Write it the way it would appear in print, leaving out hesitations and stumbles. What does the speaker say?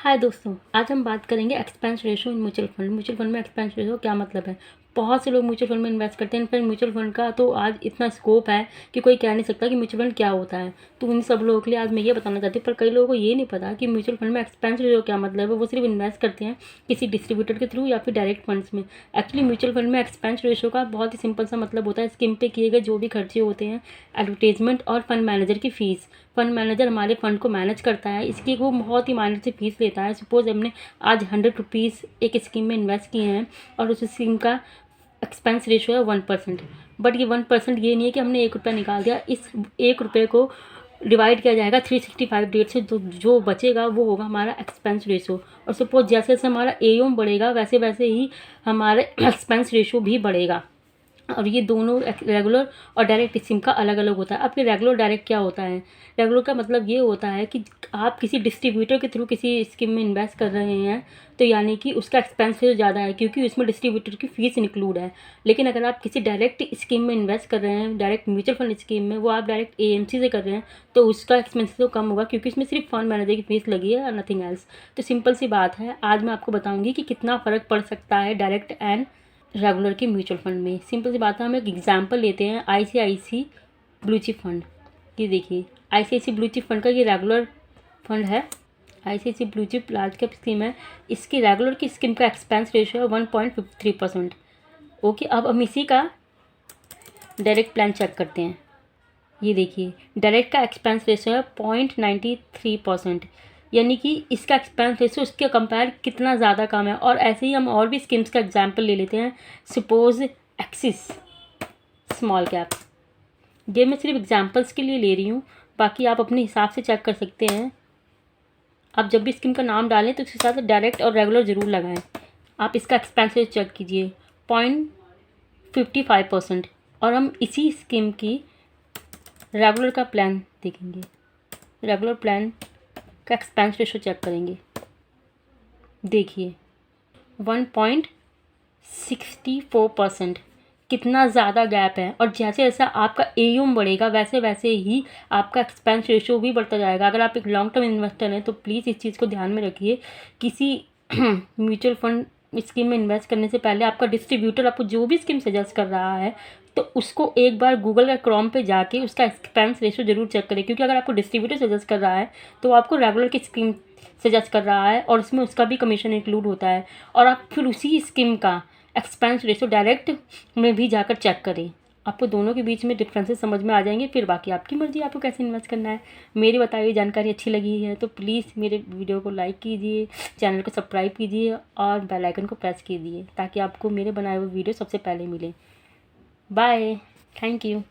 हाय दोस्तों, आज हम बात करेंगे expense ratio in mutual fund. Mutual fund में एक्सपेंस रेशो क्या मतलब है। बहुत से लोग म्यूचुअल फंड में इन्वेस्ट करते हैं। इनफैक्ट म्यूचुअल फंड का तो आज इतना स्कोप है कि कोई कह नहीं सकता कि म्यूचुअल फंड क्या होता है। तो उन सब लोगों के लिए आज मैं ये बताना चाहती हूँ। पर कई लोगों को ये नहीं पता कि म्यूचुअल फंड में एक्सपेंस रेशो क्या मतलब है। वो सिर्फ इन्वेस्ट करते हैं किसी डिस्ट्रीब्यूटर के थ्रू या फिर डायरेक्ट फंड्स में। एक्चुअली म्यूचुअल फंड में एक्सपेंस रेशो का बहुत ही सिंपल सा मतलब होता है स्कीम पे किए गए जो भी खर्चे होते हैं, एडवर्टीजमेंट और फंड मैनेजर की फ़ीस। फंड मैनेजर हमारे फंड को मैनेज करता है, इसकी वो बहुत ही माइनर से फीस लेता है। सपोज हमने आज 100 रुपीज़ एक स्कीम में इन्वेस्ट किए हैं और उस स्कीम का एक्सपेंस रेशो है 1%। बट ये 1% ये नहीं है कि हमने 1 रुपया निकाल दिया। इस 1 रुपये को डिवाइड किया जाएगा 365 डेट से, तो जो बचेगा वो होगा हमारा एक्सपेंस रेशो। और सपोज जैसे जैसे हमारा एओम बढ़ेगा वैसे वैसे ही हमारे एक्सपेंस रेशो भी बढ़ेगा। और ये दोनों रेगुलर और डायरेक्ट स्कीम का अलग अलग होता है। अब ये रेगुलर डायरेक्ट क्या होता है। रेगुलर का मतलब ये होता है कि आप किसी डिस्ट्रीब्यूटर के थ्रू किसी स्कीम में इन्वेस्ट कर रहे हैं तो यानी कि उसका एक्सपेंस ज़्यादा है क्योंकि उसमें डिस्ट्रीब्यूटर की फ़ीस इंक्लूड है। लेकिन अगर आप किसी डायरेक्ट स्कीम में इन्वेस्ट कर रहे हैं, डायरेक्ट म्यूचुअल फंड स्कीम में, वो आप डायरेक्ट एएमसी से कर रहे हैं तो उसका एक्सपेंस तो कम होगा क्योंकि इसमें सिर्फ फंड मैनेजर की फ़ीस लगी है और नथिंग एल्स। तो सिंपल सी बात है, आज मैं आपको बताऊँगी कि कितना फ़र्क पड़ सकता है डायरेक्ट एंड रेगुलर के म्यूचुअल फंड में। सिंपल सी बात है, हम एक एग्जांपल लेते हैं आईसीआईसी ब्लू चिप फंड। ये देखिए आईसीआईसी ब्लू चिप फंड का ये रेगुलर फंड है। ICICI blue chip large cap scheme है। इसकी रेगुलर की स्कीम का एक्सपेंस रेशियो है 1.53%। ओके, अब हम इसी का डायरेक्ट प्लान चेक करते हैं। ये देखिए डायरेक्ट का एक्सपेंस रेशियो है 0.93%। यानी कि इसका एक्सपेंस रेशियो उसके कंपेयर कितना ज़्यादा कम है। और ऐसे ही हम और भी स्कीम्स का एग्जांपल ले लेते हैं। सपोज एक्सिस स्मॉल कैप, ये मैं सिर्फ एग्जांपल्स के लिए ले रही हूँ, बाकी आप अपने हिसाब से चेक कर सकते हैं। आप जब भी स्कीम का नाम डालें तो उसके साथ डायरेक्ट और रेगुलर ज़रूर लगाएं। आप इसका एक्सपेंस रेशियो चेक कीजिए 0.55%। और हम इसी स्कीम की रेगुलर का प्लान देखेंगे, रेगुलर प्लान का एक्सपेंस रेशो चेक करेंगे। देखिए 1.64%, कितना ज़्यादा गैप है। और जैसे जैसे आपका एयूम बढ़ेगा वैसे वैसे ही आपका एक्सपेंस रेशो भी बढ़ता जाएगा। अगर आप एक लॉन्ग टर्म इन्वेस्टर हैं तो प्लीज़ इस चीज़ को ध्यान में रखिए। किसी म्यूचुअल फंड स्कीम में इन्वेस्ट करने से पहले आपका डिस्ट्रीब्यूटर आपको जो भी स्कीम सजेस्ट कर रहा है तो उसको एक बार गूगल या क्रोम पे जाके उसका एक्सपेंस रेशो ज़रूर चेक करें। क्योंकि अगर आपको डिस्ट्रीब्यूटर सजेस्ट कर रहा है तो आपको रेगुलर की स्कीम सजेस्ट कर रहा है और उसमें उसका भी कमीशन इंक्लूड होता है। और आप फिर उसी स्कीम का एक्सपेंस रेशो डायरेक्ट में भी जाकर चेक करें। आपको दोनों के बीच में डिफरेंसेस समझ में आ जाएंगे। फिर बाकी आपकी मर्ज़ी, आपको कैसे इन्वेस्ट करना है। मेरी बताई हुई जानकारी अच्छी लगी है तो प्लीज़ मेरे वीडियो को लाइक कीजिए, चैनल को सब्सक्राइब कीजिए और बेल आइकन को प्रेस कीजिए ताकि आपको मेरे बनाए हुए वीडियो सबसे पहले मिले। Bye, thank you.